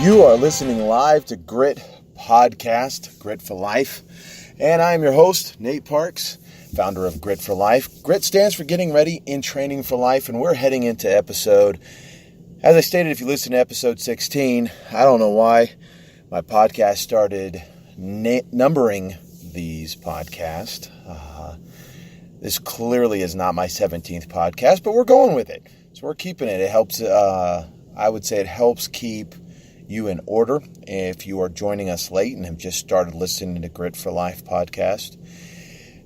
You are listening live to Grit Podcast, Grit for Life, and I am your host, Nate Parks, founder of Grit for Life. Grit stands for Getting Ready in Training for Life, and we're heading into episode, as I stated, if you listen to episode 16, I don't know why my podcast started numbering these podcasts. This clearly is not my 17th podcast, but we're going with it. So we're keeping it. It helps, I would say it helps keep you in order if you are joining us late and have just started listening to Grit for Life podcast.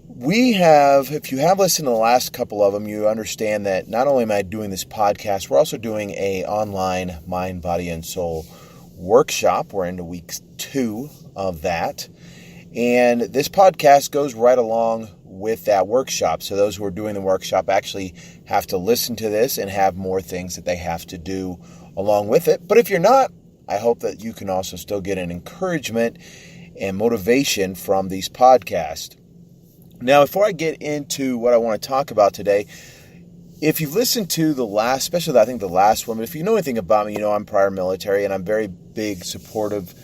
If you have listened to the last couple of them, you understand that not only am I doing this podcast, we're also doing a online mind, body, and soul workshop. We're into week 2 of that. And this podcast goes right along with that workshop. So those who are doing the workshop actually have to listen to this and have more things that they have to do along with it. But if you're not, I hope that you can also still get an encouragement and motivation from these podcasts. Now, before I get into what I want to talk about today, if you've listened to the last, especially I think the last one, but if you know anything about me, you know I'm prior military, and I'm very big supportive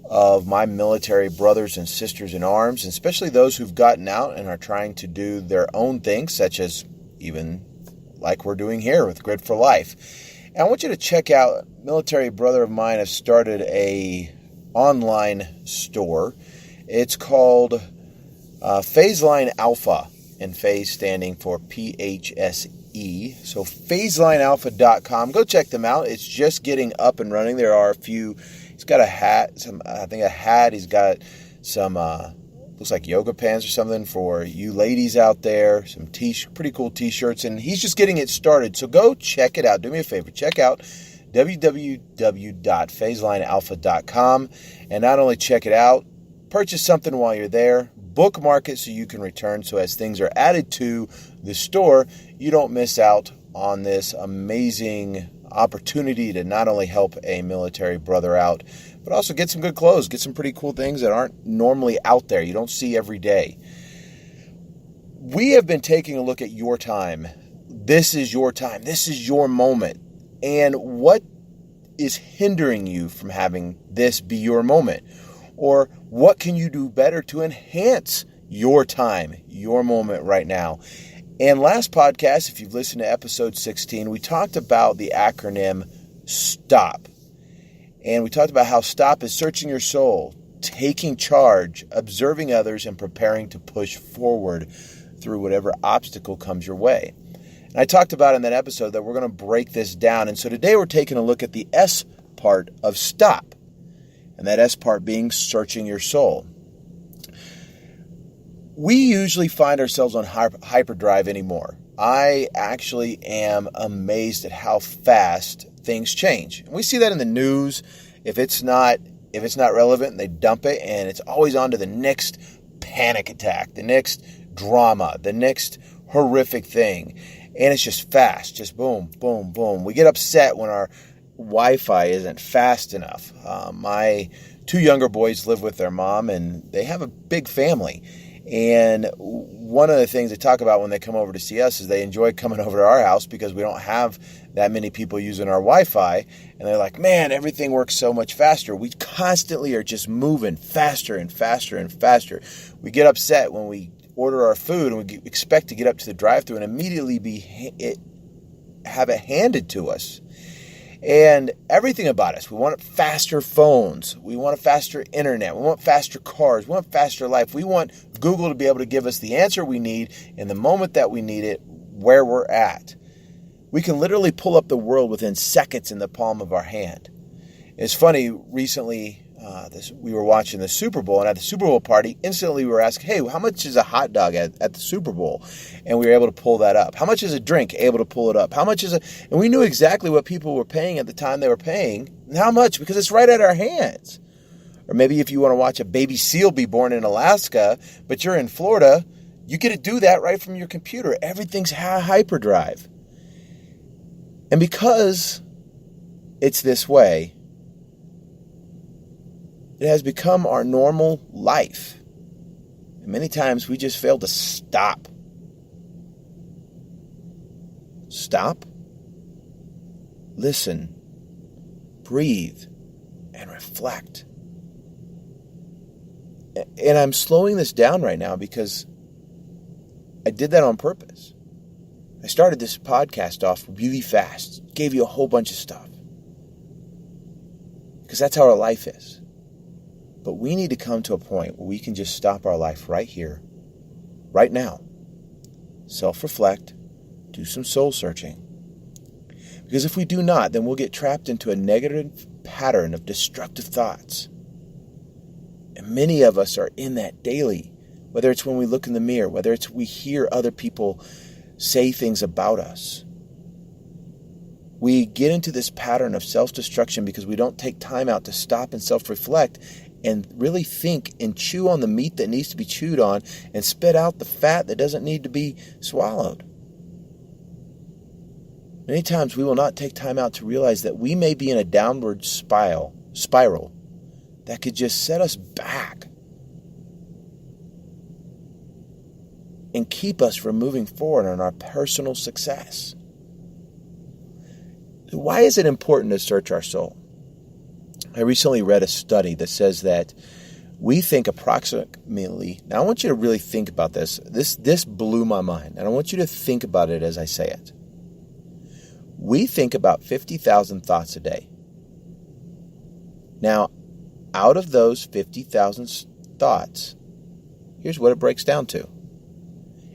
of my military brothers and sisters in arms, and especially those who've gotten out and are trying to do their own things, such as even like we're doing here with Grit for Life. And I want you to check out, military brother of mine has started a online store. It's called Phaseline Alpha, and phase standing for PHSE. So phaselinealpha.com. Go check them out. It's just getting up and running. There are a few. He's got a hat. A hat. He's got some looks like yoga pants or something for you ladies out there. Some pretty cool t-shirts, and he's just getting it started. So go check it out. Do me a favor. Check out www.phaselinealpha.com, and not only check it out, purchase something while you're there. Bookmark it so you can return. So as things are added to the store, you don't miss out on this amazing opportunity to not only help a military brother out, but also get some good clothes, get some pretty cool things that aren't normally out there. You don't see every day. We have been taking a look at your time. This is your time. This is your moment. And what is hindering you from having this be your moment? Or what can you do better to enhance your time, your moment right now? And last podcast, if you've listened to episode 16, we talked about the acronym STOP. And we talked about how STOP is searching your soul, taking charge, observing others, and preparing to push forward through whatever obstacle comes your way. And I talked about in that episode that we're going to break this down. And so today we're taking a look at the S part of STOP. And that S part being searching your soul. We usually find ourselves on hyperdrive anymore. I actually am amazed at how fast things change. And we see that in the news. If it's not relevant, they dump it, and it's always on to the next panic attack, the next drama, the next horrific thing. And it's just fast, just boom, boom, boom. We get upset when our Wi-Fi isn't fast enough. My 2 younger boys live with their mom, and they have a big family. And one of the things they talk about when they come over to see us is they enjoy coming over to our house because we don't have that many people using our Wi-Fi. And they're like, man, everything works so much faster. We constantly are just moving faster and faster and faster. We get upset when we order our food and we expect to get up to the drive-thru and immediately have it handed to us. And everything about us, we want faster phones, we want a faster internet, we want faster cars, we want faster life. We want Google to be able to give us the answer we need in the moment that we need it, where we're at. We can literally pull up the world within seconds in the palm of our hand. It's funny, recently we were watching the Super Bowl, and at the Super Bowl party, instantly we were asked, hey, how much is a hot dog at the Super Bowl? And we were able to pull that up. How much is a drink? Able to pull it up. How much is and we knew exactly what people were paying at the time they were paying, and how much, because it's right at our hands. Or maybe if you want to watch a baby seal be born in Alaska, but you're in Florida, you get to do that right from your computer. Everything's hyperdrive. And because it's this way, it has become our normal life. And many times we just fail to stop. Stop, listen, breathe, and reflect. And I'm slowing this down right now because I did that on purpose. I started this podcast off really fast, gave you a whole bunch of stuff. Because that's how our life is. But we need to come to a point where we can just stop our life right here, right now. Self-reflect, do some soul searching. Because if we do not, then we'll get trapped into a negative pattern of destructive thoughts. And many of us are in that daily, whether it's when we look in the mirror, whether it's we hear other people say things about us. We get into this pattern of self-destruction because we don't take time out to stop and self-reflect and really think and chew on the meat that needs to be chewed on and spit out the fat that doesn't need to be swallowed. Many times we will not take time out to realize that we may be in a downward spiral that could just set us back and keep us from moving forward on our personal success. Why is it important to search our soul? I recently read a study that says that we think approximately, now I want you to really think about this. This blew my mind, and I want you to think about it as I say it. We think about 50,000 thoughts a day. Now, out of those 50,000 thoughts, here's what it breaks down to.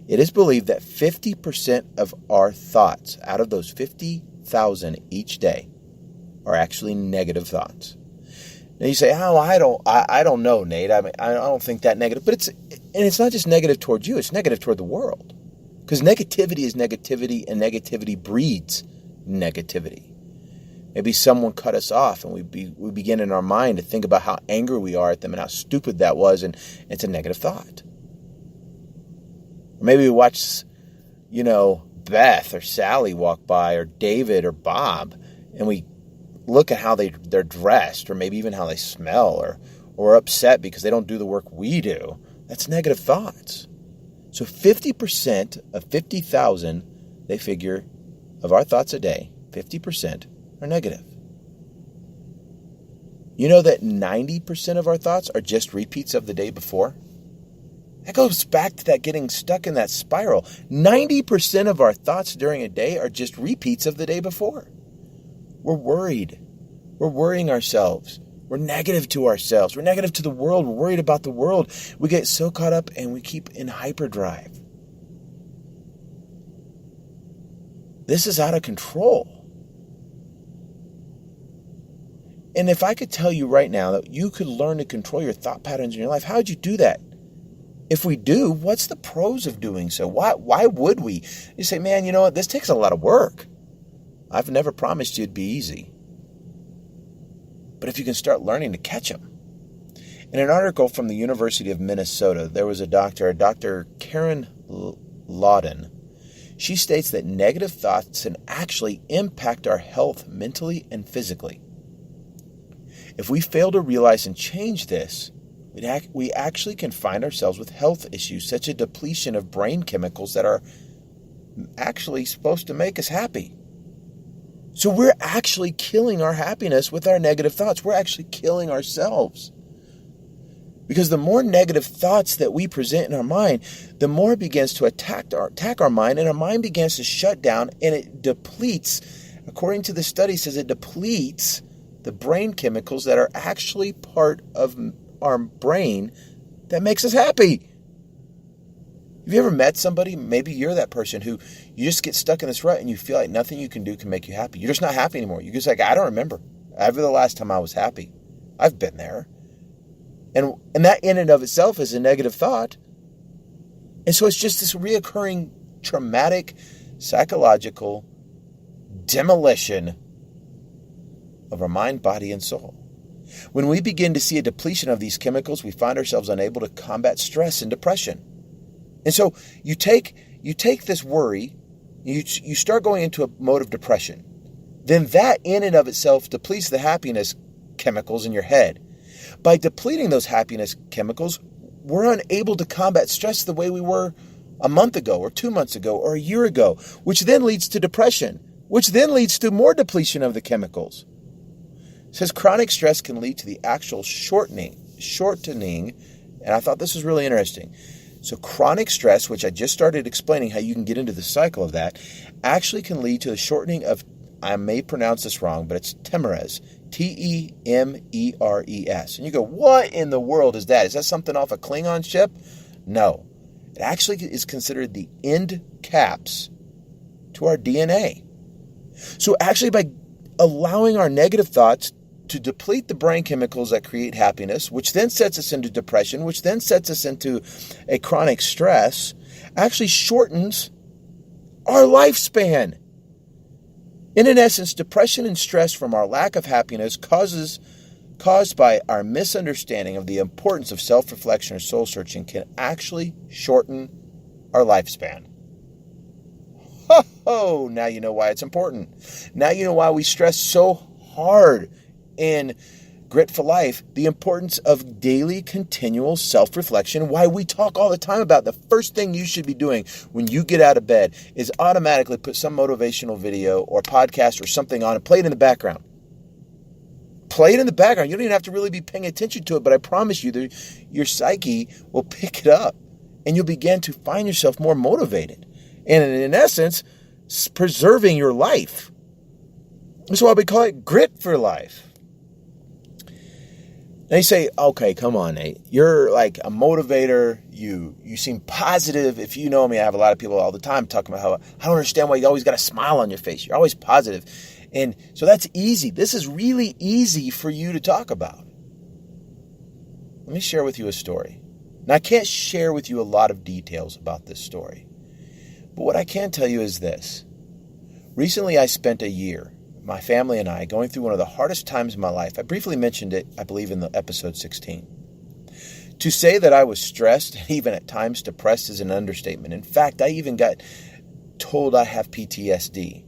It is believed that 50% of our thoughts, out of those 50,000 each day, are actually negative thoughts. Now you say, "Oh, I don't know, Nate. I don't think that negative." But it's not just negative towards you; it's negative toward the world. Because negativity is negativity, and negativity breeds negativity. Maybe someone cut us off, and we begin in our mind to think about how angry we are at them and how stupid that was, and it's a negative thought. Or maybe we watch, Beth or Sally walk by, or David or Bob, and we look at how they're dressed, or maybe even how they smell, or we're upset because they don't do the work we do. That's negative thoughts. So 50% of 50,000, they figure, of our thoughts a day, 50% are negative. You know that 90% of our thoughts are just repeats of the day before? That goes back to that getting stuck in that spiral. 90% of our thoughts during a day are just repeats of the day before. We're worried. We're worrying ourselves. We're negative to ourselves. We're negative to the world. We're worried about the world. We get so caught up and we keep in hyperdrive. This is out of control. And if I could tell you right now that you could learn to control your thought patterns in your life, how would you do that? If we do, what's the pros of doing so? Why would we? You say, man, you know what? This takes a lot of work. I've never promised you it'd be easy. But if you can start learning to catch them. In an article from the University of Minnesota, there was a Dr. Karen Lawden. She states that negative thoughts can actually impact our health mentally and physically. If we fail to realize and change this, we actually can find ourselves with health issues, such as depletion of brain chemicals that are actually supposed to make us happy. So we're actually killing our happiness with our negative thoughts. We're actually killing ourselves. Because the more negative thoughts that we present in our mind, the more it begins to attack our mind, and our mind begins to shut down, and it depletes, according to the study, says it depletes the brain chemicals that are actually part of our brain that makes us happy. Have you ever met somebody, maybe you're that person, who you just get stuck in this rut and you feel like nothing you can do can make you happy. You're just not happy anymore. You're just like, I don't remember ever the last time I was happy. I've been there. And that in and of itself is a negative thought. And so it's just this reoccurring traumatic psychological demolition of our mind, body, and soul. When we begin to see a depletion of these chemicals, we find ourselves unable to combat stress and depression. And so you take this worry, you start going into a mode of depression. Then that in and of itself depletes the happiness chemicals in your head. By depleting those happiness chemicals, we're unable to combat stress the way we were a month ago or 2 months ago or a year ago, which then leads to depression, which then leads to more depletion of the chemicals. It says chronic stress can lead to the actual shortening, and I thought this was really interesting. So chronic stress, which I just started explaining how you can get into the cycle of that, actually can lead to the shortening of, I may pronounce this wrong, but it's temeres, Temeres. And you go, what in the world is that? Is that something off a Klingon ship? No. It actually is considered the end caps to our DNA. So actually by allowing our negative thoughts to deplete the brain chemicals that create happiness, which then sets us into depression, which then sets us into a chronic stress, actually shortens our lifespan. And in essence, depression and stress from our lack of happiness caused by our misunderstanding of the importance of self-reflection or soul-searching can actually shorten our lifespan. Oh, now you know why it's important. Now you know why we stress so hard in Grit for Life, the importance of daily, continual self-reflection, why we talk all the time about the first thing you should be doing when you get out of bed is automatically put some motivational video or podcast or something on and play it in the background. Play it in the background. You don't even have to really be paying attention to it, but I promise you that your psyche will pick it up and you'll begin to find yourself more motivated. And in essence, preserving your life. That's why we call it Grit for Life. Now you say, okay, come on, Nate. You're like a motivator. You seem positive. If you know me, I have a lot of people all the time talking about how I don't understand why you always got a smile on your face. You're always positive. And so that's easy. This is really easy for you to talk about. Let me share with you a story. Now, I can't share with you a lot of details about this story. But what I can tell you is this. Recently, I spent a year, my family and I, going through one of the hardest times in my life. I briefly mentioned it, I believe, in the episode 16. To say that I was stressed and even at times depressed is an understatement. In fact, I even got told I have PTSD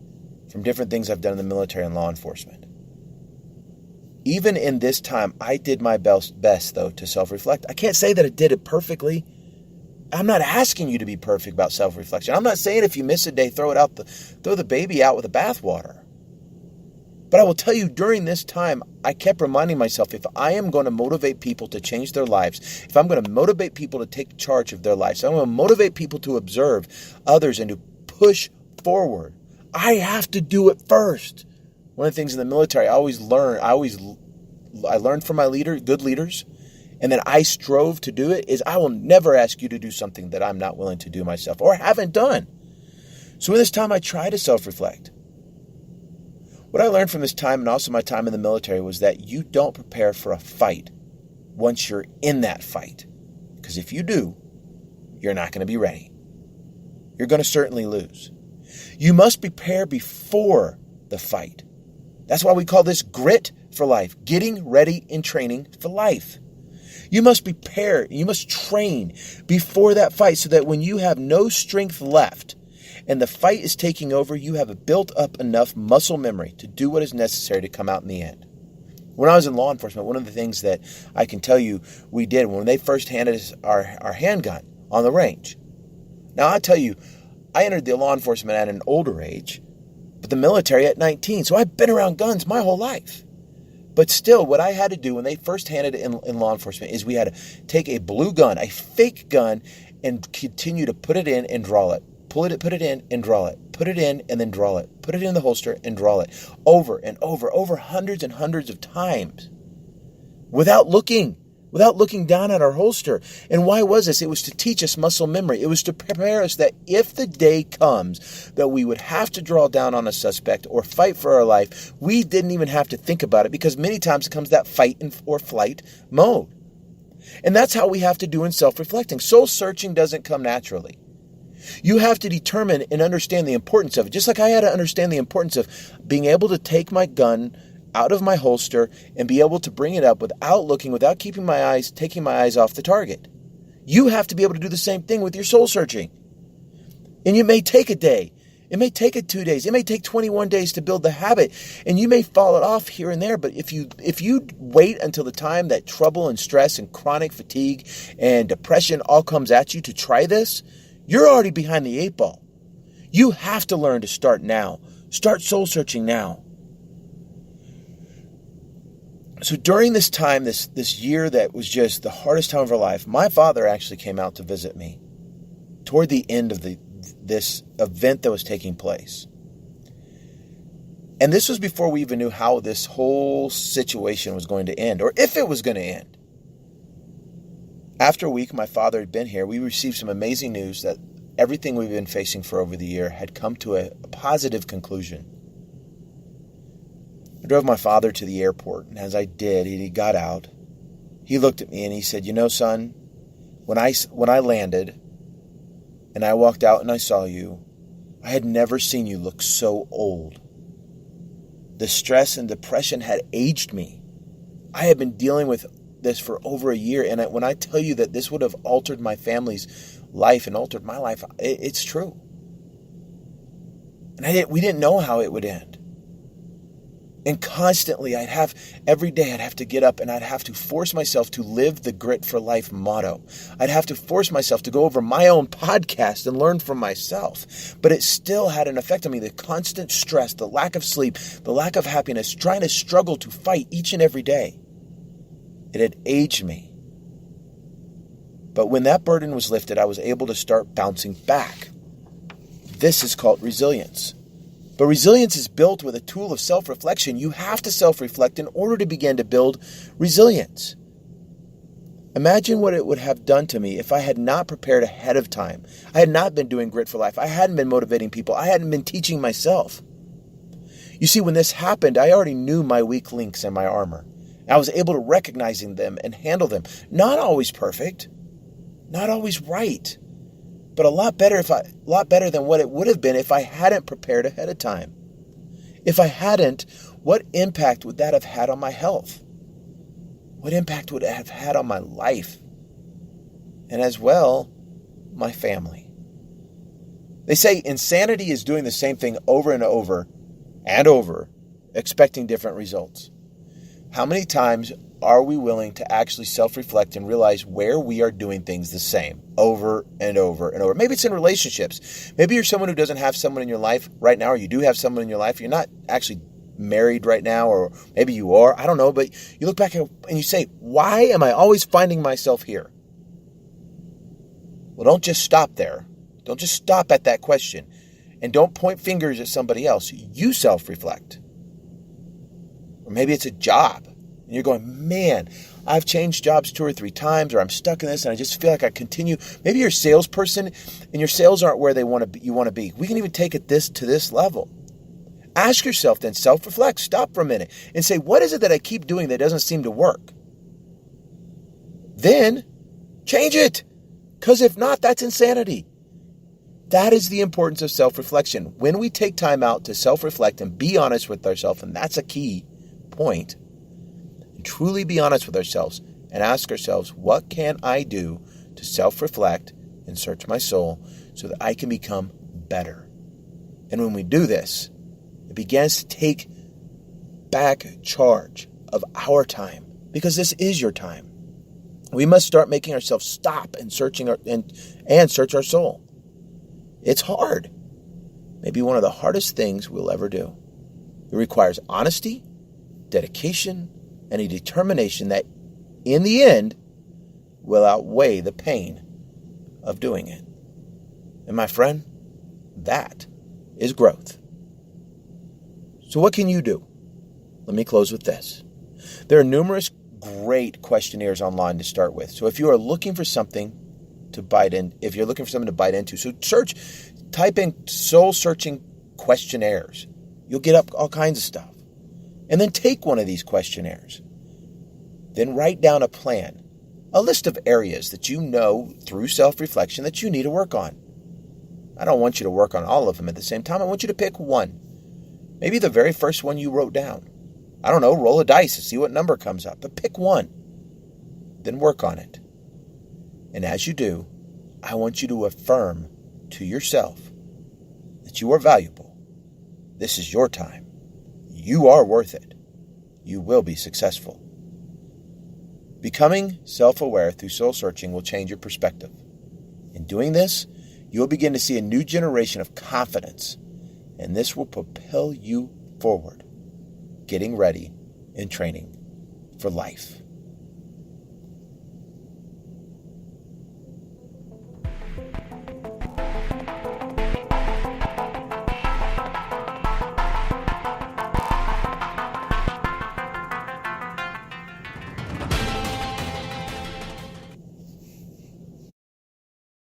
from different things I've done in the military and law enforcement. Even in this time, I did my best, though, to self-reflect. I can't say that I did it perfectly. I'm not asking you to be perfect about self-reflection. I'm not saying if you miss a day, throw the baby out with the bathwater. But I will tell you, during this time, I kept reminding myself, if I am going to motivate people to change their lives, if I'm going to motivate people to take charge of their lives, I'm going to motivate people to observe others and to push forward, I have to do it first. One of the things in the military I learned from my good leaders, and then I strove to do it, is I will never ask you to do something that I'm not willing to do myself or haven't done. So in this time, I try to self-reflect. What I learned from this time and also my time in the military was that you don't prepare for a fight once you're in that fight. Because if you do, you're not going to be ready. You're going to certainly lose. You must prepare before the fight. That's why we call this Grit for Life, getting ready and training for life. You must prepare, you must train before that fight so that when you have no strength left and the fight is taking over, you have built up enough muscle memory to do what is necessary to come out in the end. When I was in law enforcement, one of the things that I can tell you we did when they first handed us our handgun on the range. Now, I tell you, I entered the law enforcement at an older age, but the military at 19. So I've been around guns my whole life. But still, what I had to do when they first handed it in law enforcement is we had to take a blue gun, a fake gun, and continue to put it in and draw it. Put it in and draw it. Put it in and then draw it. Put it in the holster and draw it. Over and over hundreds and hundreds of times. Without looking down at our holster. And why was this? It was to teach us muscle memory. It was to prepare us that if the day comes that we would have to draw down on a suspect or fight for our life, we didn't even have to think about it because many times it comes that fight or flight mode. And that's how we have to do in self-reflecting. Soul searching doesn't come naturally. You have to determine and understand the importance of it. Just like I had to understand the importance of being able to take my gun out of my holster and be able to bring it up without taking my eyes off the target. You have to be able to do the same thing with your soul searching. And it may take a day. It may take 2 days. It may take 21 days to build the habit. And you may fall it off here and there. But if you wait until the time that trouble and stress and chronic fatigue and depression all comes at you to try this, you're already behind the 8 ball. You have to learn to start now. Start soul searching now. So during this time, this year that was just the hardest time of our life, my father actually came out to visit me toward the end of this event that was taking place. And this was before we even knew how this whole situation was going to end, or if it was going to end. After a week my father had been here, we received some amazing news that everything we've been facing for over the year had come to a positive conclusion. I drove my father to the airport, and as I did, he got out. He looked at me and he said, "You know, son, when I landed and I walked out and I saw you, I had never seen you look so old. The stress and depression had aged me. I had been dealing with this for over a year, and when I tell you that this would have altered my family's life and altered my life, it's true. And we didn't know how it would end. And constantly, every day I'd have to get up and I'd have to force myself to live the Grit for Life motto. I'd have to force myself to go over my own podcast and learn from myself. But it still had an effect on me. The constant stress, the lack of sleep, the lack of happiness, trying to struggle to fight each and every day. It had aged me. But when that burden was lifted, I was able to start bouncing back. This is called resilience. But resilience is built with a tool of self-reflection. You have to self-reflect in order to begin to build resilience. Imagine what it would have done to me if I had not prepared ahead of time. I had not been doing Grit for Life. I hadn't been motivating people. I hadn't been teaching myself. You see, when this happened, I already knew my weak links and my armor. I was able to recognize them and handle them. Not always perfect, not always right, but a lot better than what it would have been if I hadn't prepared ahead of time. If I hadn't, what impact would that have had on my health? What impact would it have had on my life? And as well, my family. They say insanity is doing the same thing over and over and over, expecting different results. How many times are we willing to actually self-reflect and realize where we are doing things the same over and over and over? Maybe it's in relationships. Maybe you're someone who doesn't have someone in your life right now, or you do have someone in your life. You're not actually married right now, or maybe you are. I don't know, but you look back and you say, why am I always finding myself here? Well, don't just stop there. Don't just stop at that question. And don't point fingers at somebody else. You self-reflect. Or maybe it's a job. And you're going, man, I've changed jobs 2 or 3 times, or I'm stuck in this, and I just feel like I continue. Maybe you're a salesperson, and your sales aren't where you want to be. We can even take it to this level. Ask yourself then, self-reflect, stop for a minute, and say, what is it that I keep doing that doesn't seem to work? Then, change it. Because if not, that's insanity. That is the importance of self-reflection. When we take time out to self-reflect and be honest with ourselves, and that's a key point, and truly be honest with ourselves and ask ourselves, what can I do to self-reflect and search my soul so that I can become better? And when we do this, it begins to take back charge of our time, because this is your time. We must start making ourselves stop and search our soul. It's hard. Maybe one of the hardest things we'll ever do. It requires honesty, dedication, and a determination that, in the end, will outweigh the pain of doing it. And my friend, that is growth. So what can you do? Let me close with this. There are numerous great questionnaires online to start with. So if you are looking for something to bite into, so type in soul-searching questionnaires. You'll get up all kinds of stuff. And then take one of these questionnaires. Then write down a plan, a list of areas that you know through self-reflection that you need to work on. I don't want you to work on all of them at the same time. I want you to pick one. Maybe the very first one you wrote down. I don't know, roll a dice to see what number comes up, but pick one. Then work on it. And as you do, I want you to affirm to yourself that you are valuable. This is your time. You are worth it. You will be successful. Becoming self-aware through soul-searching will change your perspective. In doing this, you will begin to see a new generation of confidence, and this will propel you forward, getting ready and training for life.